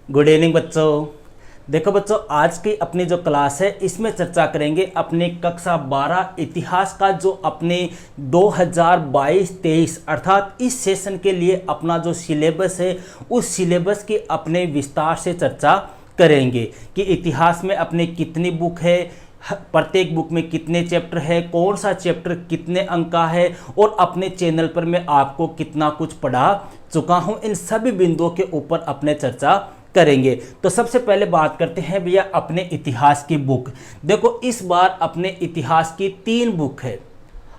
Good evening बच्चों। देखो बच्चों, आज की अपनी जो क्लास है इसमें चर्चा करेंगे अपने कक्षा 12 इतिहास का जो अपने 2022-23 अर्थात इस सेशन के लिए अपना जो सिलेबस है उस सिलेबस की अपने विस्तार से चर्चा करेंगे कि इतिहास में अपने कितनी बुक है, प्रत्येक बुक में कितने चैप्टर है, कौन सा चैप्टर कितने अंक का है और अपने चैनल पर मैं आपको कितना कुछ पढ़ा चुका हूं। इन सभी बिंदुओं के ऊपर अपने चर्चा करेंगे। तो सबसे पहले बात करते हैं भैया अपने इतिहास की बुक। देखो इस बार अपने इतिहास की 3 बुक है।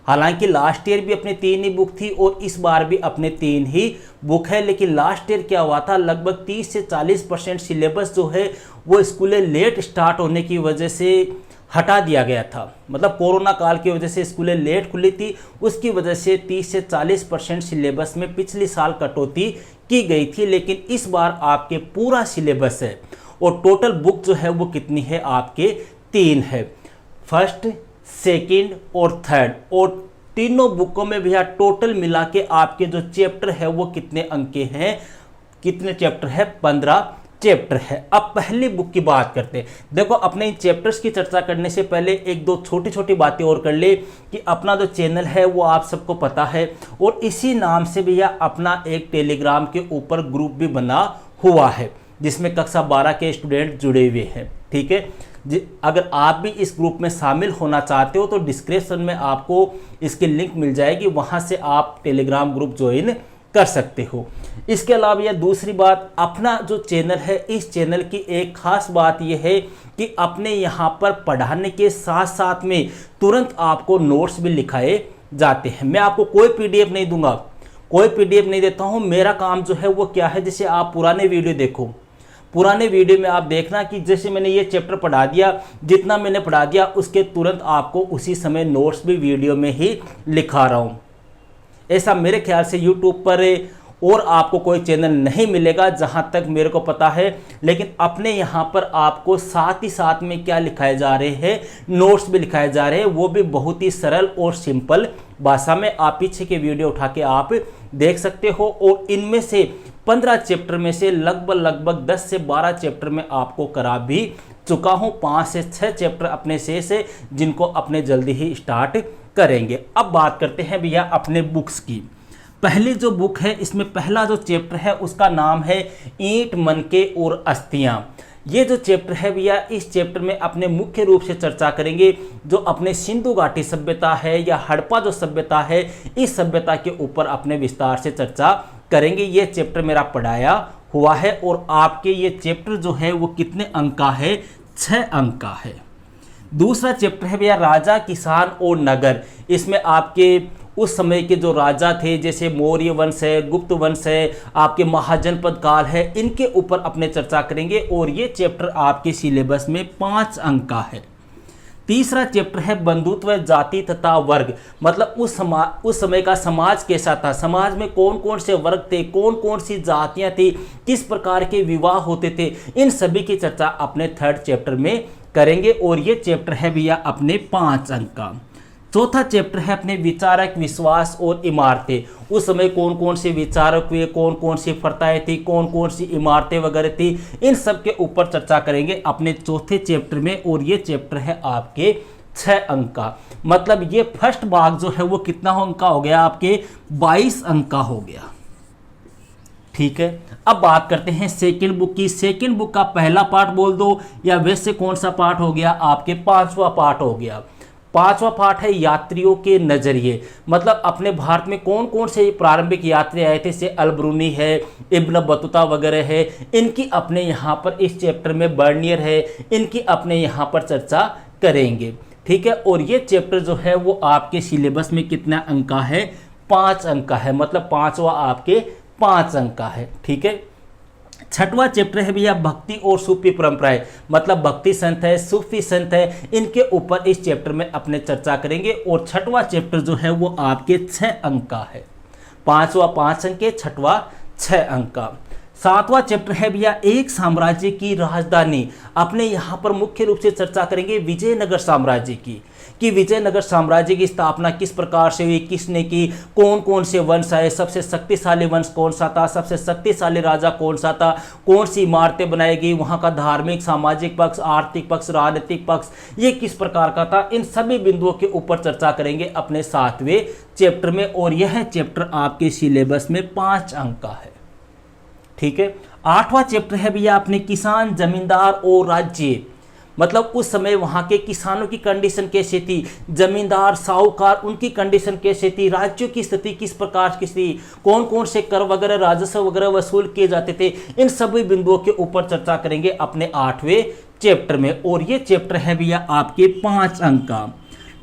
हालांकि लास्ट ईयर भी अपने 3 ही बुक थी और इस बार भी अपने 3 ही बुक है, लेकिन लास्ट ईयर क्या हुआ था, लगभग 30 से 40% सिलेबस जो है वो स्कूलें लेट स्टार्ट होने की वजह से हटा दिया गया था। मतलब कोरोना काल की वजह से स्कूलें लेट खुली थी, उसकी वजह से 30 से 40% सिलेबस में पिछले साल कटौती की गई थी। लेकिन इस बार आपके पूरा सिलेबस है और टोटल बुक जो है वो कितनी है, आपके 3 है, फर्स्ट, सेकंड और थर्ड। और तीनों बुकों में भैया टोटल मिला के आपके जो चैप्टर है वो कितने अंक के हैं, कितने चैप्टर है, 15 चैप्टर है। अब पहली बुक की बात करते हैं। देखो अपने इन चैप्टर्स की चर्चा करने से पहले एक दो छोटी छोटी बातें और कर ले कि अपना जो चैनल है वो आप सबको पता है और इसी नाम से भैया अपना एक टेलीग्राम के ऊपर ग्रुप भी बना हुआ है जिसमें कक्षा 12 के स्टूडेंट जुड़े हुए हैं। ठीक है, अगर आप भी इस ग्रुप में शामिल होना चाहते हो तो डिस्क्रिप्शन में आपको इसकी लिंक मिल जाएगी, वहां से आप टेलीग्राम ग्रुप ज्वाइन कर सकते हो। इसके अलावा यह दूसरी बात, अपना जो चैनल है इस चैनल की एक खास बात यह है कि अपने यहाँ पर पढ़ाने के साथ साथ में तुरंत आपको नोट्स भी लिखाए जाते हैं। मैं आपको कोई पीडीएफ नहीं दूंगा, कोई पीडीएफ नहीं देता हूँ। मेरा काम जो है वो क्या है, जैसे आप पुराने वीडियो देखो, पुराने वीडियो में आप देखना कि जैसे मैंने ये चैप्टर पढ़ा दिया, जितना मैंने पढ़ा दिया उसके तुरंत आपको उसी समय नोट्स भी वीडियो में ही लिखा रहा हूँ। ऐसा मेरे ख्याल से यूट्यूब पर और आपको कोई चैनल नहीं मिलेगा जहां तक मेरे को पता है। लेकिन अपने यहाँ पर आपको साथ ही साथ में क्या लिखाए जा रहे हैं, नोट्स भी लिखाए जा रहे हैं, वो भी बहुत ही सरल और सिंपल भाषा में। आप पीछे के वीडियो उठा के आप देख सकते हो और इनमें से 15 चैप्टर में से लगभग 10 से 12 चैप्टर में आपको करा भी चुका हूँ। 5 से 6 चैप्टर अपने शेष है जिनको अपने जल्दी ही स्टार्ट करेंगे। अब बात करते हैं भैया अपने बुक्स की। पहली जो बुक है इसमें पहला जो चैप्टर है उसका नाम है ईंट, मनके और अस्थियां। ये जो चैप्टर है भैया, इस चैप्टर में अपने मुख्य रूप से चर्चा करेंगे जो अपने सिंधु घाटी सभ्यता है या हड़प्पा जो सभ्यता है, इस सभ्यता के ऊपर अपने विस्तार से चर्चा करेंगे। ये चैप्टर मेरा पढ़ाया हुआ है और आपके ये चैप्टर जो है वो कितने अंक का है, 6 अंक का है। दूसरा चैप्टर है भैया राजा, किसान और नगर। इसमें आपके उस समय के जो राजा थे, जैसे मौर्य वंश है, गुप्त वंश है, आपके महाजनपद काल है, इनके ऊपर अपने चर्चा करेंगे और ये चैप्टर आपके सिलेबस में 5 अंक का है। तीसरा चैप्टर है बंधुत्व, जाति तथा वर्ग। मतलब उस समय का समाज कैसा था, समाज में कौन कौन से वर्ग थे, कौन कौन सी जातियां थी, किस प्रकार के विवाह होते थे, इन सभी की चर्चा अपने 3rd चैप्टर में करेंगे और ये चैप्टर है भैया अपने 5 अंक का। चौथा चैप्टर है अपने विचारक, विश्वास और इमारतें। उस समय कौन कौन से विचारक हुए, कौन कौन सी प्रथाएं थी, कौन कौन सी इमारतें वगैरह थी, इन सब के ऊपर चर्चा करेंगे अपने चौथे चैप्टर में और ये चैप्टर है आपके 6 अंक का। मतलब ये फर्स्ट भाग जो है वो कितना अंक का हो गया, आपके 22 अंक का हो गया। ठीक है, अब बात करते हैं सेकंड बुक की। सेकंड बुक का पहला पार्ट बोल दो या वैसे कौन सा पार्ट हो गया, आपके 5वां पार्ट हो गया। 5वां पार्ट है यात्रियों के नजरिए। मतलब अपने भारत में कौन कौन से प्रारंभिक यात्री आए थे, जैसे अलब्रूनी है, इब्न बतूता वगैरह है, इनकी अपने यहाँ पर इस चैप्टर में बर्नियर है, इनकी अपने यहाँ पर चर्चा करेंगे। ठीक है, और ये चैप्टर जो है वो आपके सिलेबस में कितना अंक का है, 5 अंक का है। मतलब 5वां आपके 5 अंक का है। ठीक है, 6वां चैप्टर है भैया भक्ति और सूफी परंपराएं। मतलब भक्ति संत है, सूफी संत है, इनके ऊपर इस चैप्टर में अपने चर्चा करेंगे और 6वां चैप्टर जो है वो आपके 6 अंक का है। 5वां 5 अंक के, 6वां 6 अंक का। सातवां चैप्टर है भैया एक साम्राज्य की राजधानी। अपने यहाँ पर मुख्य रूप से चर्चा करेंगे विजयनगर साम्राज्य की, कि विजयनगर साम्राज्य की स्थापना किस प्रकार से हुई, किसने की, कौन कौन से वंश आए, सबसे शक्तिशाली वंश कौन सा था, सबसे शक्तिशाली राजा कौन सा था, कौन सी इमारतें बनाई गई, वहाँ का धार्मिक, सामाजिक पक्ष, आर्थिक पक्ष, राजनीतिक पक्ष ये किस प्रकार का था। इन सभी बिंदुओं के ऊपर चर्चा करेंगे अपने 7वें चैप्टर में, और यह चैप्टर आपके सिलेबस में 5 अंक का है। ठीक है। 8वां चैप्टर है भैया अपने किसान, जमींदार और राज्य। मतलब उस समय वहां के किसानों की कंडीशन कैसी थी, जमींदार, साहूकार, उनकी कंडीशन कैसी थी, राज्यों की स्थिति किस प्रकार की थी, कौन कौन से कर वगैरह, राजस्व वगैरह वसूल किए जाते थे। इन सभी बिंदुओं के ऊपर चर्चा करेंगे अपने 8वें चैप्टर में, और ये चैप्टर है भैया आपके 5 अंक का।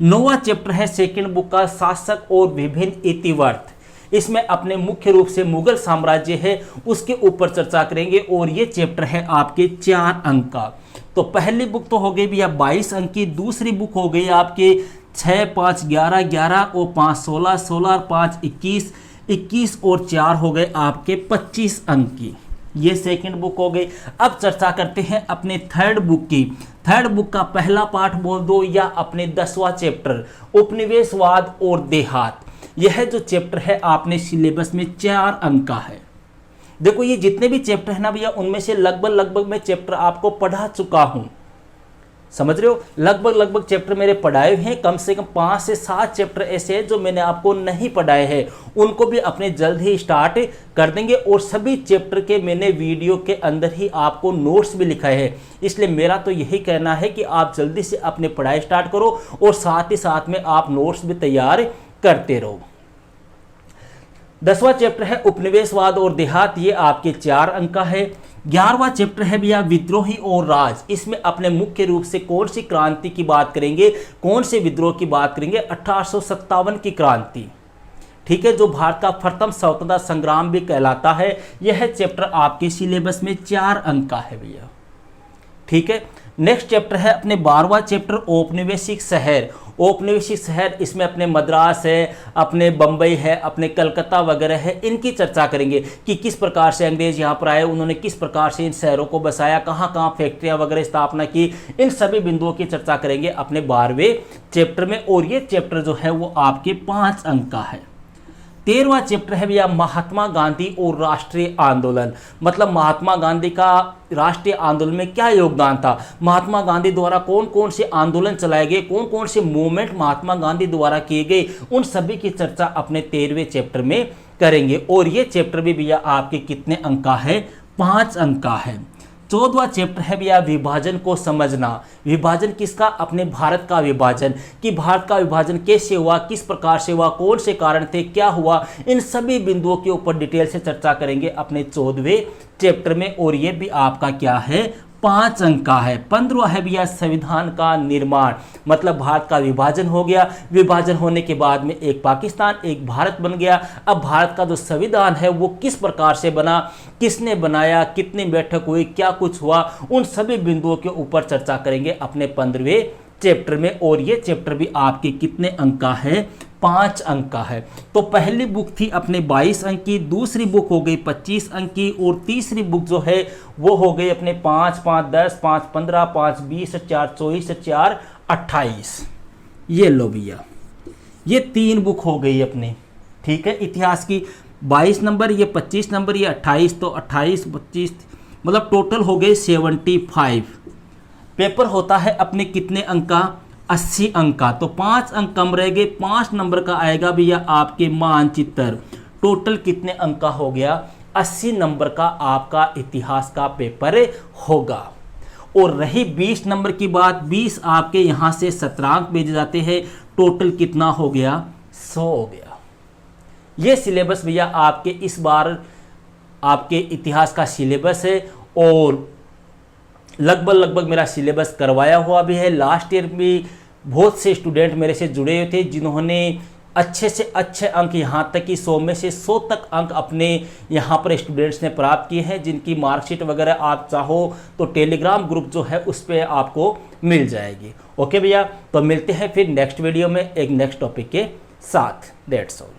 9वां चैप्टर है सेकेंड बुक का शासक और विभिन्न इतिवृत्त। इसमें अपने मुख्य रूप से मुगल साम्राज्य है उसके ऊपर चर्चा करेंगे, और ये चैप्टर है आपके 4 अंक का। तो पहली बुक तो हो गई भैया 22 अंक की, दूसरी बुक हो गई आपके 6, 5, 11, 11 और 5, 16, 16 और 5, 21, 21 और 4 हो गए आपके 25 अंक की। ये सेकंड बुक हो गई। अब चर्चा करते हैं अपने थर्ड बुक की। थर्ड बुक का पहला पार्ट बोल दो, या अपने 10वां चैप्टर उपनिवेशवाद और देहात। यह जो चैप्टर है आपने सिलेबस में 4 अंक का है। देखो ये जितने भी चैप्टर है ना भैया, उनमें से लगभग मैं चैप्टर आपको पढ़ा चुका हूं, समझ रहे हो। लगभग चैप्टर मेरे पढ़ाए हुए हैं। कम से कम 5 से 7 चैप्टर ऐसे हैं जो मैंने आपको नहीं पढ़ाए हैं, उनको भी अपने जल्द ही स्टार्ट कर देंगे। और सभी चैप्टर के मैंने वीडियो के अंदर ही आपको नोट्स भी लिखाए हैं। इसलिए मेरा तो यही कहना है कि आप जल्दी से अपने पढ़ाई स्टार्ट करो, और साथ ही साथ में आप नोट्स भी तैयार करते रहो। 10वां चैप्टर है उपनिवेशवाद और देहात, ये आपके 4 अंक का है। 11वां चैप्टर है भैया विद्रोही और राज। इसमें अपने मुख्य रूप से कौन सी क्रांति की बात करेंगे, कौन से विद्रोह की बात करेंगे, 1857 की क्रांति। ठीक है, जो भारत का प्रथम स्वतंत्रता संग्राम भी कहलाता है। यह चैप्टर आपके सिलेबस में 4 अंक का है भैया। ठीक है। नेक्स्ट चैप्टर है अपने 12वां चैप्टर औपनिवेशिक शहर। औपनिवेशिक शहर, इसमें अपने मद्रास है, अपने बम्बई है, अपने कलकत्ता वगैरह है, इनकी चर्चा करेंगे कि किस प्रकार से अंग्रेज यहाँ पर आए, उन्होंने किस प्रकार से इन शहरों को बसाया, कहाँ कहाँ फैक्ट्रियाँ वगैरह स्थापना की। इन सभी बिंदुओं की चर्चा करेंगे अपने 12वें चैप्टर में, और ये चैप्टर जो है वो आपके 5 अंक का है। 13वां चैप्टर है भैया महात्मा गांधी और राष्ट्रीय आंदोलन। मतलब महात्मा गांधी का राष्ट्रीय आंदोलन में क्या योगदान था, महात्मा गांधी द्वारा कौन कौन से आंदोलन चलाए गए, कौन कौन से मूवमेंट महात्मा गांधी द्वारा किए गए, उन सभी की चर्चा अपने 13वें चैप्टर में करेंगे। और ये चैप्टर भी भैया आपके कितने अंक का है, 5 अंक का है। 14वां चैप्टर है भैया विभाजन को समझना। विभाजन किसका, अपने भारत का विभाजन, कि भारत का विभाजन कैसे हुआ, किस प्रकार से हुआ, कौन से कारण थे, क्या हुआ, इन सभी बिंदुओं के ऊपर डिटेल से चर्चा करेंगे अपने 14वें चैप्टर में। और ये भी आपका क्या है, 5 अंक का है। 15वां है भैया संविधान का निर्माण। मतलब भारत का विभाजन हो गया, विभाजन होने के बाद में एक पाकिस्तान, एक भारत बन गया। अब भारत का जो संविधान है वो किस प्रकार से बना, किसने बनाया, कितनी बैठक हुई, क्या कुछ हुआ, उन सभी बिंदुओं के ऊपर चर्चा करेंगे अपने 15वें चैप्टर में। और ये चैप्टर भी आपके कितने अंक का है, 5 अंक का है। तो पहली बुक थी अपने 22 अंक की, दूसरी बुक हो गई 25 अंक की, और तीसरी बुक जो है वो हो गई अपने 5, 5, 10, 5, 15, 5, 20, 4, 24, 4, 28। ये लो भैया, ये 3 बुक हो गई अपने। ठीक है, इतिहास की 22 नंबर, ये 25 नंबर, ये 28, तो 28, 25 मतलब टोटल हो गए 75। पेपर होता है अपने कितने अंक का, 80 अंक का। तो 5 अंक कम रह गए, 5 नंबर का आएगा भैया आपके मानचित्र। टोटल कितने अंक का हो गया, 80 नंबर का आपका इतिहास का पेपर होगा। और रही 20 नंबर की बात, 20 आपके यहाँ से 17 अंक भेजे जाते हैं। टोटल कितना हो गया, 100 हो गया। ये सिलेबस भैया आपके इस बार आपके इतिहास का सिलेबस है, और लगभग मेरा सिलेबस करवाया हुआ भी है। लास्ट ईयर भी बहुत से स्टूडेंट मेरे से जुड़े हुए थे जिन्होंने अच्छे से अच्छे अंक, यहाँ तक कि 100 में से 100 तक अंक अपने यहाँ पर स्टूडेंट्स ने प्राप्त किए हैं, जिनकी मार्कशीट वगैरह आप चाहो तो टेलीग्राम ग्रुप जो है उस पर आपको मिल जाएगी। ओके भैया, तो मिलते हैं फिर नेक्स्ट वीडियो में एक नेक्स्ट टॉपिक के साथ। That's all.